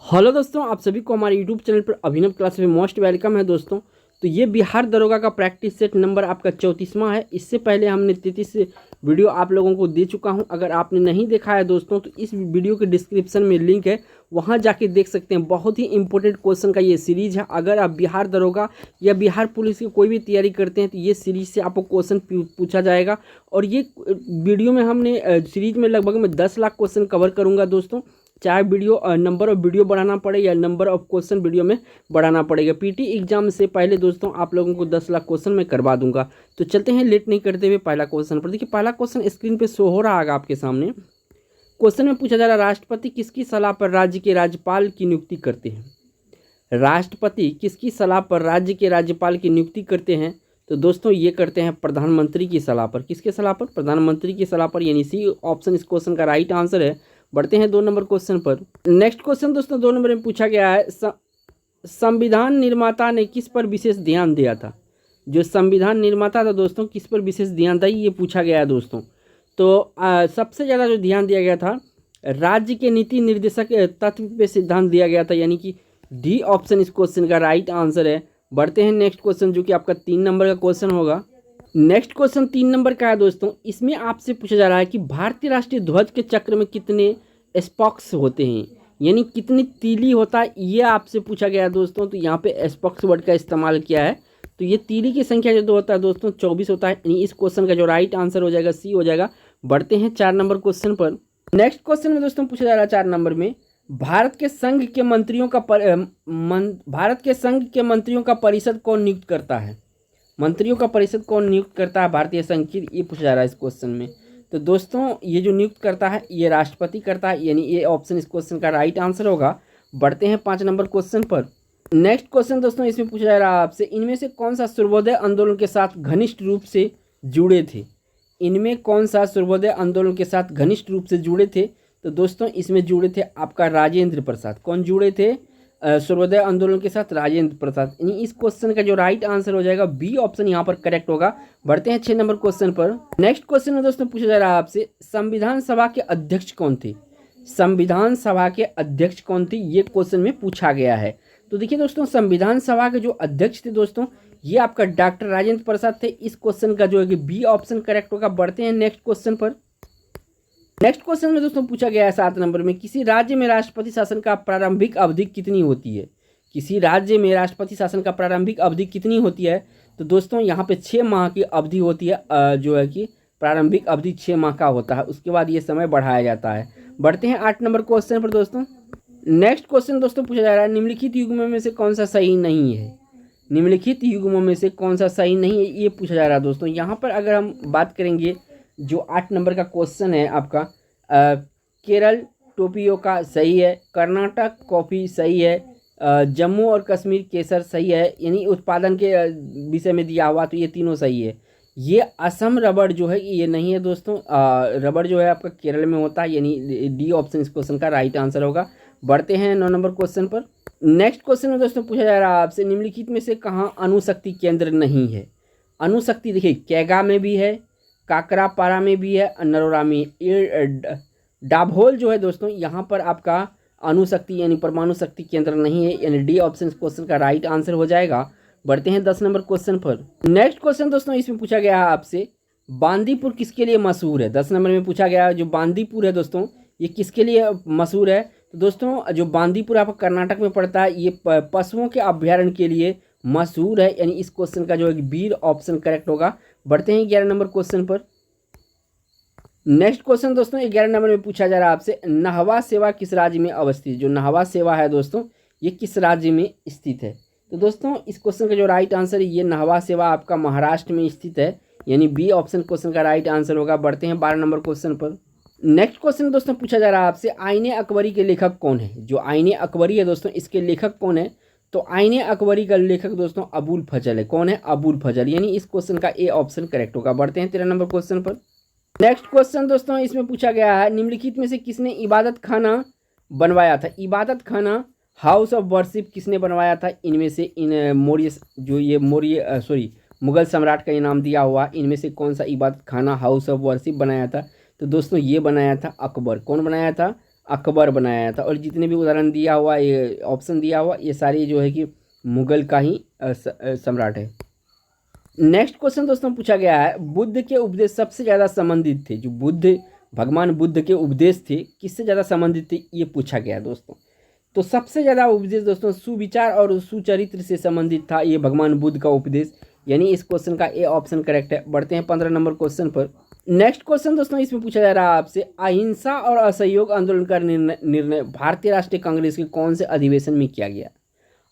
Hello दोस्तों, आप सभी को हमारे यूट्यूब चैनल पर अभिनव क्लास में मोस्ट वेलकम है दोस्तों। तो ये बिहार दरोगा का प्रैक्टिस सेट नंबर आपका 34वां है। इससे पहले हमने 33 वीडियो आप लोगों को दे चुका हूं। अगर आपने नहीं देखा है दोस्तों तो इस वीडियो के डिस्क्रिप्शन में लिंक है, वहां जाके देख सकते हैं। बहुत ही इंपॉर्टेंट क्वेश्चन का ये सीरीज है। अगर आप बिहार दरोगा या बिहार पुलिस की कोई भी तैयारी करते हैं तो ये सीरीज से आपको क्वेश्चन पूछा जाएगा। और ये वीडियो में हमने सीरीज में लगभग मैं 10 लाख क्वेश्चन कवर करूँगा दोस्तों। चाहे वीडियो नंबर ऑफ वीडियो बढ़ाना पड़े या नंबर ऑफ क्वेश्चन वीडियो में बढ़ाना पड़ेगा। पीटी एग्जाम से पहले दोस्तों आप लोगों को 10 लाख क्वेश्चन मैं करवा दूंगा। तो चलते हैं लेट नहीं करते हुए पहला क्वेश्चन पर। देखिए पहला क्वेश्चन स्क्रीन पे शो हो रहा है आपके सामने। क्वेश्चन में पूछा जा रहा है, राष्ट्रपति किसकी सलाह पर राज्य के राज्यपाल की नियुक्ति करते हैं। राष्ट्रपति किसकी सलाह पर राज्य के राज्यपाल की नियुक्ति करते हैं। तो दोस्तों ये करते हैं प्रधानमंत्री की सलाह पर। किसके सलाह पर? प्रधानमंत्री की सलाह पर, यानी सी ऑप्शन इस क्वेश्चन का राइट आंसर है। बढ़ते हैं 2 नंबर क्वेश्चन पर। नेक्स्ट क्वेश्चन दोस्तों 2 नंबर में पूछा गया है, संविधान निर्माता ने किस पर विशेष ध्यान दिया था। जो संविधान निर्माता था दोस्तों किस पर विशेष ध्यान था, ये पूछा गया है दोस्तों। तो सबसे ज़्यादा जो ध्यान दिया गया था राज्य के नीति निर्देशक तत्व पे सिद्धांत दिया गया था, यानी कि डी ऑप्शन इस क्वेश्चन का राइट आंसर है। बढ़ते हैं नेक्स्ट क्वेश्चन जो कि आपका 3 नंबर का क्वेश्चन होगा। नेक्स्ट क्वेश्चन 3 नंबर का है दोस्तों। इसमें आपसे पूछा जा रहा है कि भारतीय राष्ट्रीय ध्वज के चक्र में कितने स्पॉक्स होते हैं, यानी कितनी तीली होता है, ये आपसे पूछा गया है दोस्तों। तो यहाँ पे स्पॉक्स वर्ड का इस्तेमाल किया है। तो ये तीली की संख्या जो होता है दोस्तों 24 होता है, यानी इस क्वेश्चन का जो राइट आंसर हो जाएगा सी हो जाएगा। बढ़ते हैं 4 नंबर क्वेश्चन पर। नेक्स्ट क्वेश्चन में दोस्तों पूछा जा रहा है 4 नंबर में, भारत के संघ के मंत्रियों का परिषद कौन नियुक्त करता है। मंत्रियों का परिषद कौन नियुक्त करता है भारतीय संघ की, ये पूछा जा रहा है इस क्वेश्चन में। तो दोस्तों ये जो नियुक्त करता है ये राष्ट्रपति करता है, यानी ये ऑप्शन इस क्वेश्चन का राइट आंसर होगा। बढ़ते हैं 5 नंबर क्वेश्चन पर। नेक्स्ट क्वेश्चन दोस्तों इसमें पूछा जा रहा है आपसे, इनमें से कौन सा सूर्योदय आंदोलन के साथ घनिष्ठ रूप से जुड़े थे। इनमें कौन सा सूर्योदय आंदोलन के साथ घनिष्ठ रूप से जुड़े थे। तो दोस्तों इसमें जुड़े थे आपका राजेंद्र प्रसाद। कौन जुड़े थे सूर्योदय आंदोलन के साथ? राजेंद्र प्रसाद। यानी इस क्वेश्चन का जो राइट आंसर हो जाएगा बी ऑप्शन यहाँ पर करेक्ट होगा। बढ़ते हैं 6 नंबर क्वेश्चन पर। नेक्स्ट क्वेश्चन में दोस्तों पूछा जा रहा है आपसे, संविधान सभा के अध्यक्ष कौन थे। संविधान सभा के अध्यक्ष कौन थे, ये क्वेश्चन में पूछा गया है। तो देखिए दोस्तों संविधान सभा के जो अध्यक्ष थे दोस्तों ये आपका डॉक्टर राजेंद्र प्रसाद थे। इस क्वेश्चन का जो है कि बी ऑप्शन करेक्ट होगा। बढ़ते हैं नेक्स्ट क्वेश्चन पर। नेक्स्ट क्वेश्चन में दोस्तों पूछा गया है 7 नंबर में, किसी राज्य में राष्ट्रपति शासन का प्रारंभिक अवधि कितनी होती है। किसी राज्य में राष्ट्रपति शासन का प्रारंभिक अवधि कितनी होती है। तो दोस्तों यहाँ पे 6 माह की अवधि होती है, जो है कि प्रारंभिक अवधि 6 माह का होता है। उसके बाद ये समय बढ़ाया जाता है। बढ़ते हैं 8 नंबर क्वेश्चन पर दोस्तों। नेक्स्ट क्वेश्चन दोस्तों पूछा जा रहा है, निम्नलिखित युग्मों में से कौन सा सही नहीं है। निम्नलिखित युग्मों में से कौन सा सही नहीं है, ये पूछा जा रहा है दोस्तों। यहाँ पर अगर हम बात करेंगे जो 8 नंबर का क्वेश्चन है आपका, केरल टोपियोका सही है, कर्नाटक कॉफ़ी सही है, जम्मू और कश्मीर केसर सही है, यानी उत्पादन के विषय में दिया हुआ तो ये तीनों सही है। ये असम रबड़ जो है ये नहीं है दोस्तों। रबड़ जो है आपका केरल में होता है, यानी डी ऑप्शन इस क्वेश्चन का राइट आंसर होगा। बढ़ते हैं 9 नंबर क्वेश्चन पर। नेक्स्ट क्वेश्चन में दोस्तों पूछा जा रहा है आपसे, निम्नलिखित में से कहाँ अणुशक्ति केंद्र नहीं है। अणुशक्ति देखिए कैगा में भी है, काकरापारा में भी है, नरोरा में। ये डाभोल जो है दोस्तों यहाँ पर आपका अणुशक्ति यानी परमाणु शक्ति केंद्र नहीं है, यानी डी ऑप्शन इस क्वेश्चन का राइट आंसर हो जाएगा। बढ़ते हैं 10 नंबर क्वेश्चन पर। नेक्स्ट क्वेश्चन दोस्तों इसमें पूछा गया है आपसे, बांदीपुर किसके लिए मशहूर है। 10 नंबर में पूछा गया है जो बांदीपुर है दोस्तों ये किसके लिए मशहूर है। तो दोस्तों जो बांदीपुर आपका कर्नाटक में पड़ता है ये पशुओं के अभ्यारण्य के लिए मशहूर है, यानी इस क्वेश्चन का जो है बी ऑप्शन करेक्ट होगा। बढ़ते हैं 11 नंबर क्वेश्चन पर। नेक्स्ट क्वेश्चन दोस्तों 11 नंबर में पूछा जा रहा है आपसे, नहवा सेवा किस राज्य में अवस्थित। जो नहवा सेवा है दोस्तों ये किस राज्य में स्थित है। तो दोस्तों इस क्वेश्चन का जो राइट आंसर है ये नहवा सेवा आपका महाराष्ट्र में स्थित है, यानी बी ऑप्शन क्वेश्चन का राइट आंसर होगा। बढ़ते हैं 12 नंबर क्वेश्चन पर। नेक्स्ट क्वेश्चन दोस्तों पूछा जा रहा है आपसे, आईने अकबरी के लेखक कौन है। जो आईने अकबरी है दोस्तों इसके लेखक कौन है। तो आईने अकबरी का लेखक दोस्तों अबुल फजल है। कौन है? अबुल फजल, यानी इस क्वेश्चन का ए ऑप्शन करेक्ट होगा। बढ़ते हैं 13 नंबर क्वेश्चन पर। नेक्स्ट क्वेश्चन दोस्तों इसमें पूछा गया है, निम्नलिखित में से किसने इबादत खाना बनवाया था। इबादत खाना हाउस ऑफ वर्शिप किसने बनवाया था। इनमें से मुगल सम्राट का ये नाम दिया हुआ, इनमें से कौन सा इबादत खाना हाउस ऑफ वर्शिप बनाया था। तो दोस्तों ये बनाया था अकबर। कौन बनाया था? अकबर बनाया था। और जितने भी उदाहरण दिया हुआ, ये ऑप्शन दिया हुआ, ये सारी जो है कि मुगल का ही सम्राट है। नेक्स्ट क्वेश्चन दोस्तों पूछा गया है, बुद्ध के उपदेश सबसे ज़्यादा संबंधित थे, जो बुद्ध भगवान बुद्ध के उपदेश थे किससे ज़्यादा संबंधित थे, ये पूछा गया दोस्तों। तो सबसे ज़्यादा उपदेश दोस्तों सुविचार और सुचरित्र से संबंधित था ये भगवान बुद्ध का उपदेश, यानी इस क्वेश्चन का ए ऑप्शन करेक्ट है। बढ़ते हैं 15 नंबर क्वेश्चन पर। नेक्स्ट क्वेश्चन दोस्तों इसमें पूछा जा रहा है आपसे, अहिंसा और असहयोग आंदोलन का निर्णय भारतीय राष्ट्रीय कांग्रेस के कौन से अधिवेशन में किया गया।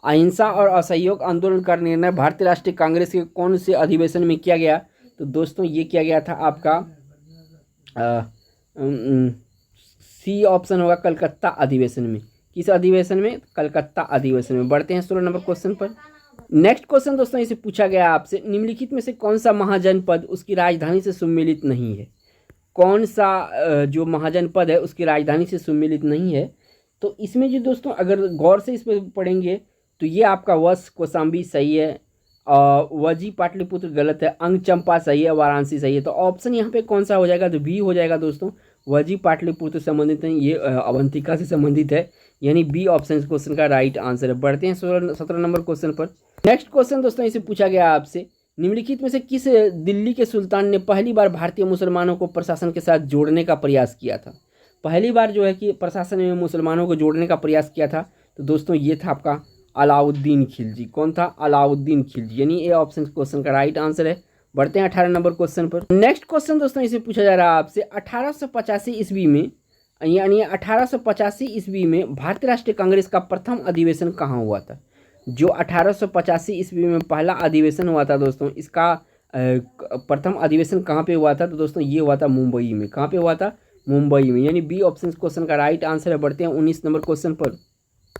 अहिंसा और असहयोग आंदोलन का निर्णय भारतीय राष्ट्रीय कांग्रेस के कौन से अधिवेशन में किया गया। तो दोस्तों ये किया गया था आपका सी ऑप्शन होगा, कलकत्ता अधिवेशन में। किस अधिवेशन में? कलकत्ता अधिवेशन में। बढ़ते हैं 16 नंबर क्वेश्चन पर। नेक्स्ट क्वेश्चन दोस्तों इसे पूछा गया आपसे, निम्नलिखित में से कौन सा महाजनपद उसकी राजधानी से सम्मिलित नहीं है। कौन सा जो महाजनपद है उसकी राजधानी से सम्मिलित नहीं है। तो इसमें जो दोस्तों अगर गौर से इस पर पढ़ेंगे तो ये आपका वश कौशाम्बी सही है, वजी पाटलिपुत्र गलत है, अंग चंपा सही है, वाराणसी सही है। तो ऑप्शन यहाँ पे कौन सा हो जाएगा? तो बी हो जाएगा दोस्तों, वजी पाटलिपुत्र से संबंधित है, ये अवंतिका से संबंधित है, यानी बी ऑप्शन इस क्वेश्चन का राइट आंसर है। बढ़ते हैं 17 नंबर क्वेश्चन पर। नेक्स्ट क्वेश्चन दोस्तों इसे पूछा गया आपसे, निम्नलिखित में से किस दिल्ली के सुल्तान ने पहली बार भारतीय मुसलमानों को प्रशासन के साथ जोड़ने का प्रयास किया था। पहली बार जो है कि प्रशासन में मुसलमानों को जोड़ने का प्रयास किया था, तो दोस्तों ये था आपका अलाउद्दीन खिलजी। कौन था? अलाउद्दीन खिलजी, यानी ए ऑप्शन क्वेश्चन का राइट आंसर है। बढ़ते हैं 18 नंबर क्वेश्चन पर। नेक्स्ट क्वेश्चन दोस्तों इसे पूछा जा रहा है आपसे, 1885 ईस्वी में, यानी 1885 ईस्वी में भारतीय राष्ट्रीय कांग्रेस का प्रथम अधिवेशन कहाँ हुआ था। जो 1885 ईस्वी में पहला अधिवेशन हुआ था दोस्तों, इसका प्रथम अधिवेशन कहाँ पे हुआ था। तो दोस्तों ये हुआ था मुंबई में। कहाँ पे हुआ था? मुंबई में, यानी बी ऑप्शन क्वेश्चन का राइट आंसर है। बढ़ते हैं 19 नंबर क्वेश्चन पर।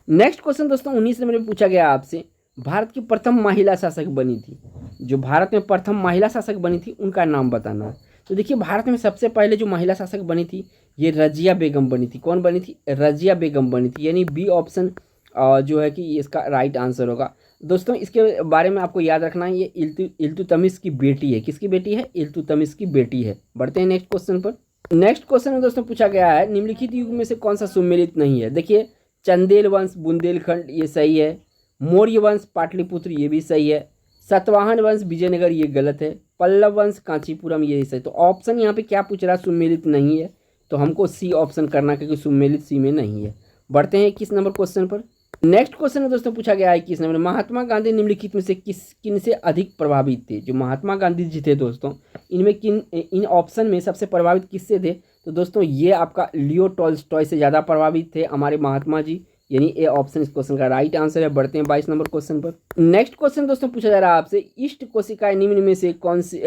नेक्स्ट क्वेश्चन दोस्तों 19 नंबर में पूछा गया आपसे, भारत की प्रथम महिला शासक बनी थी, जो भारत में प्रथम महिला शासक बनी थी उनका नाम बताना है। तो देखिए भारत में सबसे पहले जो महिला शासक बनी थी ये रजिया बेगम बनी थी। कौन बनी थी? रजिया बेगम बनी थी, यानी बी ऑप्शन जो है कि इसका राइट आंसर होगा। दोस्तों इसके बारे में आपको याद रखना है, ये इल्तुतमिश की बेटी है। किसकी बेटी है? इल्तुतमिश की बेटी है। बढ़ते हैं नेक्स्ट क्वेश्चन पर। नेक्स्ट क्वेश्चन में दोस्तों पूछा गया है, निम्नलिखित युग में से कौन सा सुमेलित नहीं है। देखिए चंदेल वंश बुंदेलखंड ये सही है, मौर्य वंश पाटलिपुत्र ये भी सही है, सतवाहन वंश विजयनगर ये गलत है, पल्लव वंश कांचीपुरम ये सही। तो ऑप्शन यहाँ पे क्या पूछ रहा है? सुमेलित नहीं है, तो हमको सी ऑप्शन करना क्योंकि सुमेलित सी में नहीं है। बढ़ते हैं 21 नंबर क्वेश्चन पर। नेक्स्ट क्वेश्चन में दोस्तों पूछा गया है 21 नंबर, महात्मा गांधी निम्नलिखित में से किन से अधिक प्रभावित थे। जो महात्मा गांधी जी थे दोस्तों, इनमें इन ऑप्शन में सबसे प्रभावित किससे थे। तो दोस्तों ये आपका लियो टॉल्स्टॉय से ज़्यादा प्रभावित थे हमारे महात्मा जी, यानी ए ऑप्शन इस क्वेश्चन का राइट आंसर है। बढ़ते हैं 22 नंबर क्वेश्चन पर। नेक्स्ट क्वेश्चन दोस्तों पूछा जा रहा है आपसे, ईस्ट कोशिका निम्न में से कौन सी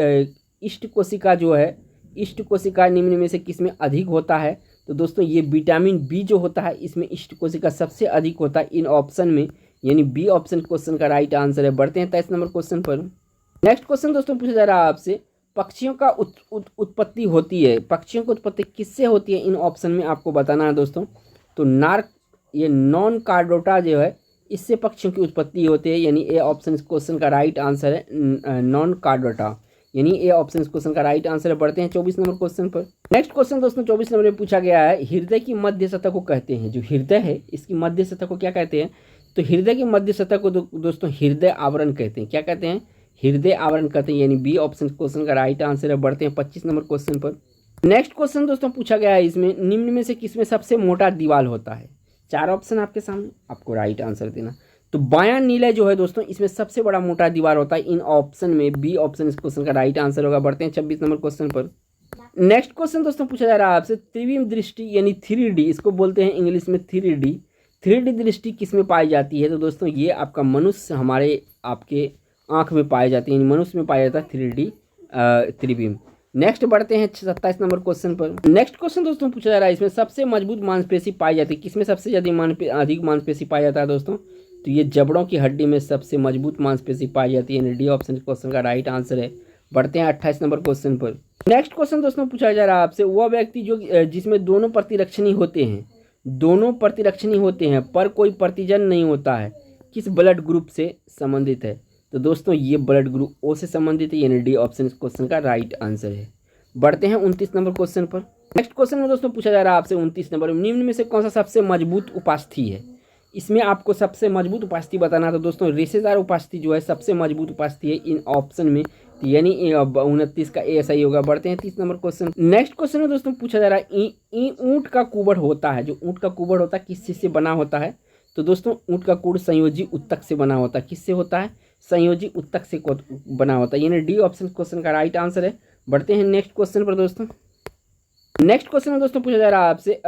ईस्ट कोशिका जो है, ईस्ट कोशिका निम्न में से किसमें अधिक होता है। तो दोस्तों ये विटामिन बी जो होता है इसमें ईस्ट कोशिका सबसे अधिक होता है इन ऑप्शन में, यानी बी ऑप्शन क्वेश्चन का राइट आंसर है। बढ़ते हैं 23 नंबर क्वेश्चन पर। नेक्स्ट क्वेश्चन दोस्तों पूछा जा रहा है आपसे, पक्षियों का उत्पत्ति होती है, पक्षियों की उत्पत्ति किससे होती है इन ऑप्शन में आपको बताना है दोस्तों। तो ये नॉन कार्डोटा जो है इससे पक्षियों की उत्पत्ति होती है, यानी ए ऑप्शन क्वेश्चन का राइट आंसर है नॉन कार्डोटा, यानी ए ऑप्शन क्वेश्चन का राइट आंसर है। बढ़ते हैं 24 नंबर क्वेश्चन पर। नेक्स्ट क्वेश्चन दोस्तों 24 नंबर में पूछा गया है, हृदय की मध्य सतह को कहते हैं, जो हृदय है इसकी मध्य सतह को क्या कहते हैं। तो हृदय की मध्य सतह को दोस्तों हृदय आवरण कहते हैं। क्या कहते हैं? हृदय आवरण कहते हैं, यानी बी ऑप्शन क्वेश्चन का राइट आंसर है। बढ़ते हैं 25 नंबर क्वेश्चन पर। नेक्स्ट क्वेश्चन दोस्तों पूछा गया है, इसमें निम्न में से किसमें सबसे मोटा दीवार होता है। 4 ऑप्शन आपके सामने, आपको राइट आंसर देना। तो बायां नीला जो है दोस्तों इसमें सबसे बड़ा मोटा दीवार होता है इन ऑप्शन में, बी ऑप्शन इस क्वेश्चन का राइट आंसर होगा। बढ़ते हैं 26 नंबर क्वेश्चन पर। नेक्स्ट क्वेश्चन दोस्तों पूछा जा रहा है आपसे, त्रिविम दृष्टि यानी 3D, इसको बोलते हैं इंग्लिश में 3D दृष्टि किस में पाई जाती है। तो दोस्तों ये आपका मनुष्य हमारे आपके आँख में पाई जाती है, मनुष्य में पाया जाता है 3D त्रिविम। नेक्स्ट बढ़ते हैं 27 नंबर क्वेश्चन पर। नेक्स्ट क्वेश्चन दोस्तों पूछा जा रहा है, इसमें सबसे मजबूत मांसपेशी पाई जाती है, किसमें सबसे ज़्यादा अधिक मांसपेशी पाया जाता है दोस्तों। तो ये जबड़ों की हड्डी में सबसे मजबूत मांसपेशी पाई जाती है, डी ऑप्शन क्वेश्चन का राइट आंसर है। बढ़ते हैं 28 नंबर क्वेश्चन पर। नेक्स्ट क्वेश्चन दोस्तों पूछा जा रहा है आपसे, वह व्यक्ति जो जिसमें दोनों प्रतिरक्षणी होते हैं पर कोई प्रतिजन नहीं होता है, किस ब्लड ग्रुप से संबंधित है। तो दोस्तों ये ब्लड ग्रुप ओ से संबंधित है, यानी डी ऑप्शन इस क्वेश्चन का राइट आंसर है। बढ़ते हैं 29 नंबर क्वेश्चन पर। नेक्स्ट क्वेश्चन में दोस्तों पूछा जा रहा है आपसे 29 नंबर में, निम्न में से कौन सा सबसे मजबूत उपास्थि है। इसमें आपको सबसे मजबूत उपास्थि बताना तो दोस्तों रेशेदार उपास्थि जो है सबसे मजबूत उपास्थि है इन ऑप्शन में, यानी 29 का ए सही होगा। बढ़ते हैं 30 नंबर क्वेश्चन। नेक्स्ट क्वेश्चन में दोस्तों पूछा जा रहा है ऊंट का कुबड़ होता है, जो ऊंट का कुबड़ होता है किस चीज से बना होता है। तो दोस्तों ऊंट का कुबड़ संयोजी उत्तक से बना होता है। किससे होता है, संयोजी उत्तक से बना होता है, यानी डी ऑप्शन क्वेश्चन का राइट आंसर है। बढ़ते हैं नेक्स्ट क्वेश्चन पर दोस्तों। नेक्स्ट क्वेश्चन में दोस्तों पूछा जा रहा है आपसे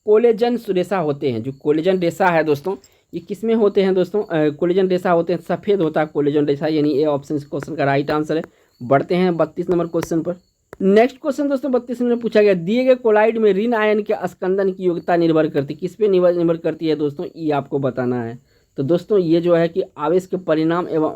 कोलेजन रेशा होते हैं, जो कोलेजन रेशा है दोस्तों ये किसमें होते हैं दोस्तों, कोलेजन रेशा होते हैं, सफ़ेद होता है कोलेजन रेशा, यानी ए ऑप्शन क्वेश्चन का राइट आंसर है। बढ़ते हैं 32 नंबर क्वेश्चन पर। नेक्स्ट क्वेश्चन दोस्तों 32 में पूछा गया, दिए गए कोलाइड में ऋण आयन के स्कंदन की योग्यता निर्भर करती है। किस पे निर्भर करती है दोस्तों, ये आपको बताना है। तो दोस्तों ये जो है कि आवेश के परिणाम एवं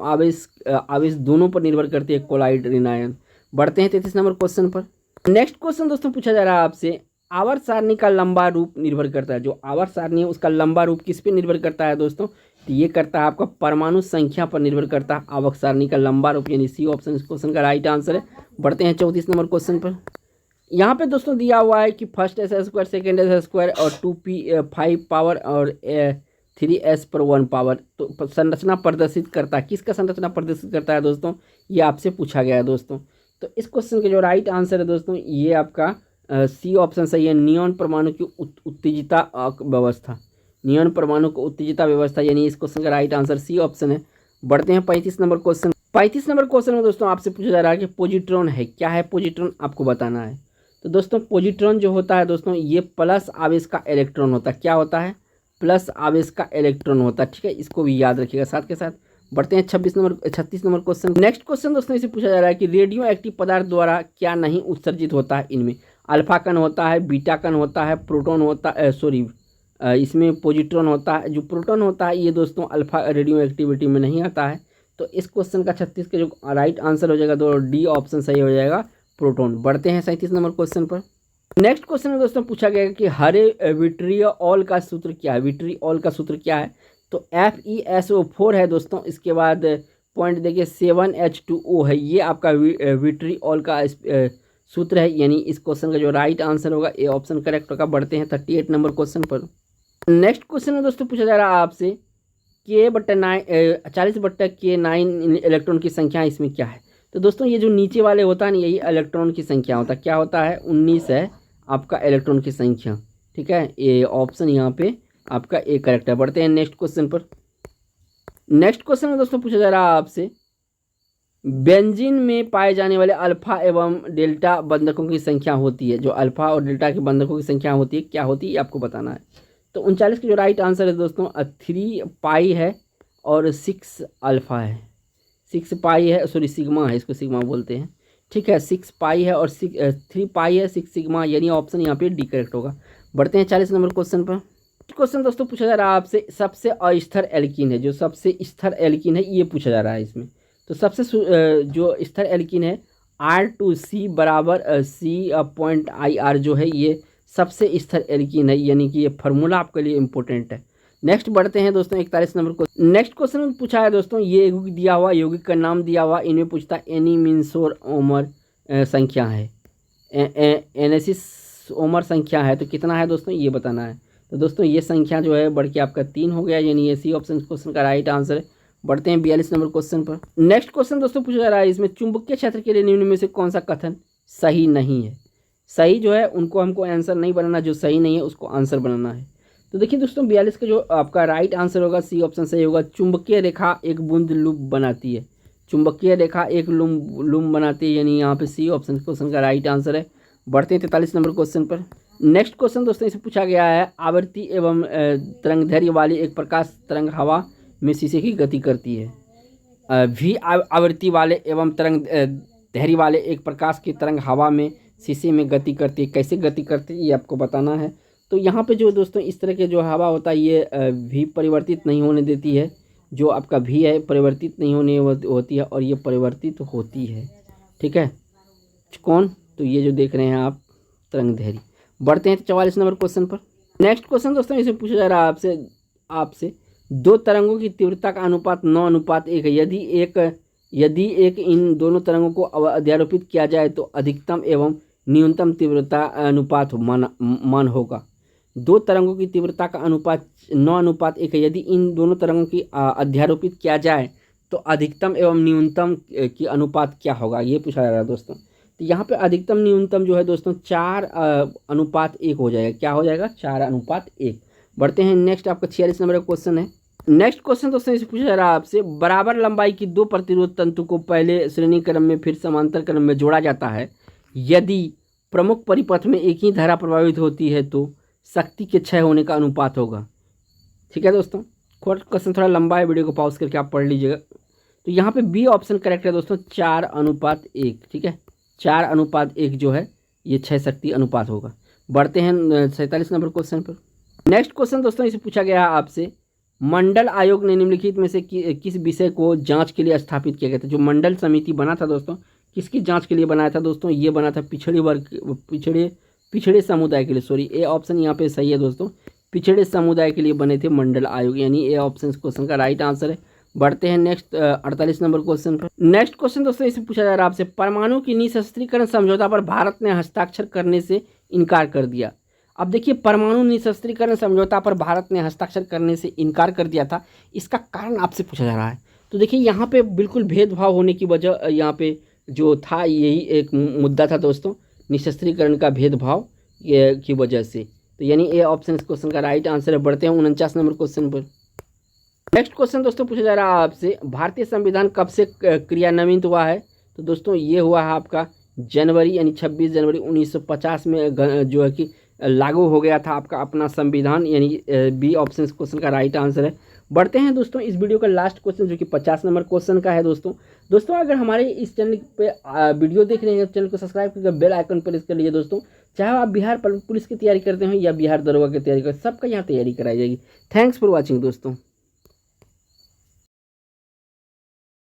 आवेश दोनों पर निर्भर करती है कोलाइड ऋण आयन। बढ़ते हैं 33 नंबर क्वेश्चन पर। नेक्स्ट क्वेश्चन दोस्तों पूछा जा रहा है आपसे, आवर्त सारणी का लंबा रूप निर्भर करता है। जो आवर्त सारणी है उसका लंबा रूप किस पे निर्भर करता है दोस्तों, तो ये करता है आपका परमाणु संख्या पर निर्भर करता है आवर्त सारणी का लंबा रूप, यानी सी ऑप्शन इस क्वेश्चन का राइट आंसर है। बढ़ते हैं 34 नंबर क्वेश्चन पर। यहाँ पे दोस्तों दिया हुआ है कि first S square, second S square और 2p5 पावर और 3s पर 1 पावर, तो संरचना प्रदर्शित करता है। किसका संरचना प्रदर्शित करता है दोस्तों, ये आपसे पूछा गया है दोस्तों। तो इस क्वेश्चन का जो राइट आंसर है दोस्तों ये आपका सी ऑप्शन सही है, नियॉन परमाणु की उत्तेजिता व्यवस्था, नियॉन परमाणु को उत्तेजिता व्यवस्था, यानी इस क्वेश्चन का राइट आंसर सी ऑप्शन है। बढ़ते हैं 35 नंबर क्वेश्चन। 35 नंबर क्वेश्चन में दोस्तों आपसे पूछा जा रहा है कि पॉजिट्रॉन है क्या है, पॉजिट्रॉन आपको बताना है। तो दोस्तों पॉजिट्रॉन जो होता है दोस्तों ये प्लस आवेश का इलेक्ट्रॉन होता है। क्या होता है, प्लस आवेश का इलेक्ट्रॉन होता है, ठीक है, इसको भी याद रखिएगा साथ के साथ। बढ़ते हैं 36 नंबर क्वेश्चन। नेक्स्ट क्वेश्चन दोस्तों इसे पूछा जा रहा है कि रेडियो एक्टिव पदार्थ द्वारा क्या नहीं उत्सर्जित होता है। इनमें अल्फा कण होता है, बीटा कण होता है, प्रोटॉन होता है, इसमें पॉजिट्रॉन होता है। जो प्रोटॉन होता है ये दोस्तों अल्फा रेडियो एक्टिविटी में नहीं आता है। तो इस क्वेश्चन का 36 का जो राइट आंसर हो जाएगा तो डी ऑप्शन सही हो जाएगा, प्रोटॉन। बढ़ते हैं 37 नंबर क्वेश्चन पर। नेक्स्ट क्वेश्चन में दोस्तों पूछा गया कि हरे विट्रियोल का सूत्र क्या है। विट्रियोल का सूत्र क्या है, तो FeSO4 है दोस्तों। इसके बाद पॉइंट देखिए 7H2O है, ये आपका विट्रियोल का सूत्र है, यानी इस क्वेश्चन का जो राइट आंसर होगा ए ऑप्शन करेक्ट होगा। बढ़ते हैं 38 नंबर क्वेश्चन पर। नेक्स्ट क्वेश्चन में दोस्तों पूछा जा रहा है आपसे K/9 40/K9 इलेक्ट्रॉन की संख्या इसमें क्या है। तो दोस्तों ये जो नीचे वाले होता है ना यही इलेक्ट्रॉन की संख्या होता है। क्या होता है, 19 है आपका इलेक्ट्रॉन की संख्या, ठीक है, ये ऑप्शन यहाँ पे आपका ए करेक्ट है। बढ़ते हैं नेक्स्ट क्वेश्चन पर। नेक्स्ट क्वेश्चन में दोस्तों पूछा जा रहा है आपसे बेंजीन में पाए जाने वाले अल्फा एवं डेल्टा बंधकों की संख्या होती है। जो अल्फा और डेल्टा के बंधकों की संख्या होती है क्या होती है आपको बताना है। तो 39 का जो राइट आंसर है दोस्तों 3 पाई है और 6 अल्फा है, 6 पाई है, सॉरी सिग्मा है, इसको सिग्मा बोलते हैं, ठीक है, 6 पाई है और 3 पाई है, 6 सिग्मा, यानी ऑप्शन यहाँ पे डी करेक्ट होगा। बढ़ते हैं 40 नंबर क्वेश्चन पर। क्वेश्चन दोस्तों पूछा जा रहा है आपसे सबसे अस्थिर एल्कीन है। जो सबसे स्थिर एल्कीन है ये पूछा जा रहा है इसमें। तो सबसे जो स्थिर एल्कीन है R2C बराबर C/IR जो है ये सबसे स्थिर एल्कीन है, यानी कि ये फार्मूला आपके लिए इंपॉर्टेंट है। नेक्स्ट बढ़ते हैं दोस्तों 41 नंबर को। नेक्स्ट क्वेश्चन में पूछा है दोस्तों ये यौगिक दिया हुआ, यौगिक का नाम दिया हुआ, इनमें पूछता है एनीमिनसोमर संख्या है, एनेसिसोमर संख्या है, तो कितना है दोस्तों ये बताना है। तो दोस्तों ये संख्या जो है बढ़ के आपका 3 हो गया, यानी ये सी ऑप्शन क्वेश्चन का राइट आंसर है। बढ़ते हैं 42 नंबर क्वेश्चन पर। नेक्स्ट क्वेश्चन दोस्तों पूछा जा रहा है इसमें चुंबकीय क्षेत्र के लिए निम्न में से कौन सा कथन सही नहीं है। सही जो है उनको हमको आंसर नहीं बनाना, जो सही नहीं है उसको आंसर बनाना है। तो देखिए दोस्तों 42 का जो आपका राइट आंसर होगा सी ऑप्शन सही होगा। चुंबकीय रेखा एक बूंद लूप बनाती है, चुंबकीय रेखा एक लूम बनाती है, यानी यहाँ पे सी ऑप्शन क्वेश्चन का राइट आंसर है। बढ़ते हैं 43 नंबर क्वेश्चन पर। नेक्स्ट क्वेश्चन दोस्तों इसे पूछा गया है आवृत्ति एवं तरंगदैर्घ्य वाली एक प्रकाश तरंग हवा में शीशे की गति करती है। भी आवृत्ति वाले एवं तरंगदैर्घ्य वाले एक प्रकाश की तरंग हवा में शीशे में गति करती है। कैसे गति करती है ये आपको बताना है। तो यहाँ पे जो दोस्तों इस तरह के जो हवा होता है ये भी परिवर्तित नहीं होने देती है, जो आपका भी है परिवर्तित नहीं होने होती है और ये परिवर्तित होती है, ठीक है। कौन, तो ये जो देख रहे हैं आप तरंगदैर्घ्य। बढ़ते हैं 44 नंबर क्वेश्चन पर। नेक्स्ट क्वेश्चन दोस्तों इसे पूछा जा रहा है आपसे दो तरंगों की तीव्रता का अनुपात 9:1 है। यदि एक इन दोनों तरंगों को अध्यारोपित किया जाए तो अधिकतम एवं न्यूनतम तीव्रता अनुपात मान होगा। दो तरंगों की तीव्रता का अनुपात 9:1 है। यदि इन दोनों तरंगों की अध्यारोपित किया जाए तो अधिकतम एवं न्यूनतम की अनुपात क्या होगा, ये पूछा जा रहा है दोस्तों। तो यहाँ पे अधिकतम न्यूनतम जो है दोस्तों 4:1 हो जाएगा। क्या हो जाएगा? 4:1। बढ़ते हैं नेक्स्ट, आपका 46 नंबर का क्वेश्चन है। नेक्स्ट क्वेश्चन दोस्तों इसे पूछा जा रहा है आपसे, बराबर लंबाई की दो प्रतिरोध तंतु को पहले श्रेणी क्रम में फिर समांतर क्रम में जोड़ा जाता है। यदि प्रमुख परिपथ में एक ही धारा प्रभावित होती है तो शक्ति के क्षय होने का अनुपात होगा। ठीक है दोस्तों, क्वेश्चन थोड़ा लंबा है, वीडियो को पॉज करके आप पढ़ लीजिएगा। तो यहाँ पे बी ऑप्शन करेक्ट है दोस्तों, 4:1। ठीक है, 4:1 जो है ये क्षय शक्ति अनुपात होगा। बढ़ते हैं 47 नंबर क्वेश्चन पर। नेक्स्ट क्वेश्चन दोस्तों इसे पूछा गया है आपसे, मंडल आयोग ने निम्नलिखित में से किस विषय को जांच के लिए स्थापित किया गया था। जो मंडल समिति बना था दोस्तों, किसकी जांच के लिए बनाया था दोस्तों? ये बना था पिछड़े समुदाय के लिए। सॉरी, ए ऑप्शन यहाँ पे सही है दोस्तों, पिछड़े समुदाय के लिए बने थे मंडल आयोग, यानी ए ऑप्शन क्वेश्चन का राइट आंसर है। बढ़ते हैं नेक्स्ट 48 नंबर क्वेश्चन पर। नेक्स्ट क्वेश्चन दोस्तों इसे पूछा जा रहा है आपसे, परमाणु की निशस्त्रीकरण समझौता पर भारत ने हस्ताक्षर करने से इनकार कर दिया। अब देखिए, परमाणु निशस्त्रीकरण समझौता पर भारत ने हस्ताक्षर करने से इनकार कर दिया था, इसका कारण आपसे पूछा जा रहा है। तो देखिए, यहाँ पे बिल्कुल भेदभाव होने की वजह यहाँ पे जो था, यही एक मुद्दा था दोस्तों, निशस्त्रीकरण का भेदभाव की वजह से। तो यानी ए ऑप्शन इस क्वेश्चन का राइट आंसर है। बढ़ते हैं 49 नंबर क्वेश्चन पर। नेक्स्ट क्वेश्चन दोस्तों पूछा जा रहा है आपसे, भारतीय संविधान कब से क्रियान्वित हुआ है। तो दोस्तों ये हुआ है आपका जनवरी, यानी 26 जनवरी 1950 में जो है कि लागू हो गया था आपका अपना संविधान, यानी बी ऑप्शन इस क्वेश्चन का राइट आंसर है। बढ़ते हैं दोस्तों इस वीडियो का लास्ट क्वेश्चन, जो कि 50 नंबर क्वेश्चन का है दोस्तों अगर हमारे इस चैनल पे वीडियो देख रहे हैं, चैनल को सब्सक्राइब करके बेल आइकन प्रेस कर लीजिए दोस्तों। चाहे आप बिहार पुलिस की तैयारी करते हो या बिहार दरोगा की तैयारी करते हो, सबका यहाँ तैयारी कराई जाएगी। थैंक्स फॉर वॉचिंग दोस्तों।